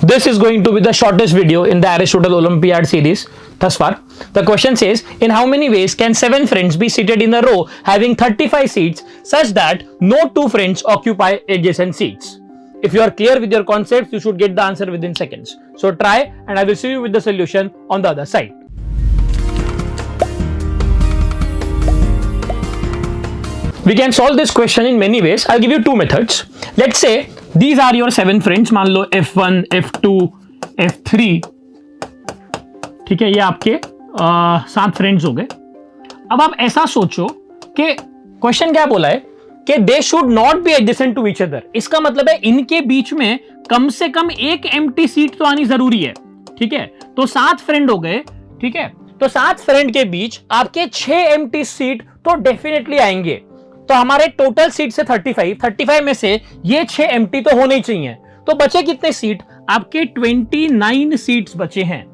this is going to be the shortest video in the Aristotle Olympiad series thus far. The question says, in how many ways can 7 friends be seated in a row having 35 seats such that no 2 friends occupy adjacent seats? If you are clear with your concepts, you should get the answer within seconds. So try, and I will see you with the solution on the other side. We can solve this question in many ways. I'll give you 2 methods. Let's say these are your 7 friends. मान लो F1, F2, F3. ठीक है, ये आपके 7 friends हो गए. अब आप ऐसा सोचो कि क्वेश्चन क्या बोला है कि they should not be adjacent to each other. इसका मतलब है इनके बीच में कम से कम एक एम्प्टी सीट तो आनी जरूरी है. ठीक है, तो 7 फ्रेंड हो गए. ठीक है, तो 7 फ्रेंड के बीच आपके 6 एम्प्टी सीट तो डेफिनेटली आएंगे. तो हमारे टोटल सीट से 35 में से ये 6 एम्प्टी तो होने ही चाहिए. तो बचे कितने सीट? आपके 29 सीट्स बचे हैं.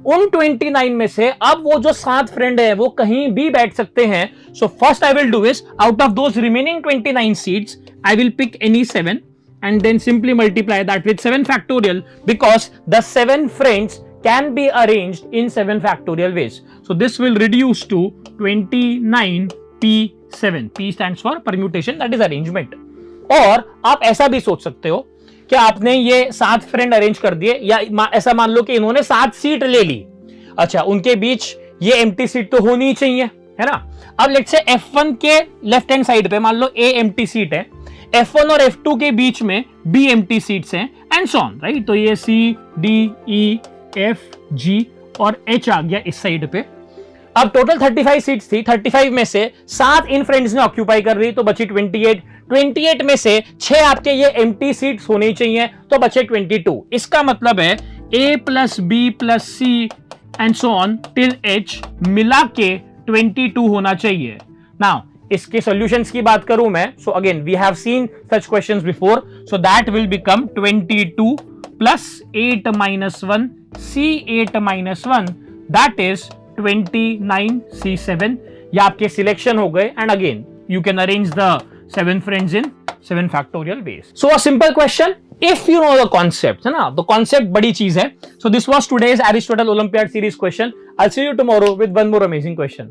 उन 29 में से अब वो जो 7 फ्रेंड है वो कहीं भी बैठ सकते हैं. So first I will do is, out of those remaining 29 seats I will pick any 7 and then simply multiply that with 7 factorial because the 7 friends can be arranged in 7 factorial ways. So this will reduce to 29p7. P stands for permutation, that is arrangement. और आप ऐसा भी सोच सकते हो कि आपने ये 7 फ्रेंड अरेंज कर दिए, या ऐसा मान लो कि इन्होंने 7 सीट ले ली. अच्छा, उनके बीच ये एम्प्टी सीट तो होनी ही चाहिए, है ना. अब लेट्स से F1 के लेफ्ट हैंड साइड पे मान लो A एम्प्टी सीट है, F1 और F2 के बीच में B एम्प्टी सीट्स हैं, एंड सो ऑन, राइट. तो ये C, D, E, F, G और H आ गया इस साइड पे. अब टोटल 35 सीट्स थी. 35 में से 7 इन फ्रेंड्स ने ऑक्यूपाई कर रही, तो बची 28 में से 6 आपके ये एम्प्टी सीट्स होनी चाहिए, तो बचे 22. इसका मतलब है A plus B plus C and so on till H मिला के 22 होना चाहिए. नाउ इसके सॉल्यूशंस की बात करूं मैं, so again we have seen such questions before, so that will become 22 plus 8 minus 1 C8 minus 1, that is 29C7. ये आपके सिलेक्शन हो गए, and again you can arrange the 7 friends in 7 factorial ways. So a simple question, if you know the concept, है ना, तो concept बड़ी चीज है. So this was today's Aristotle Olympiad series question. I'll see you tomorrow with one more amazing question.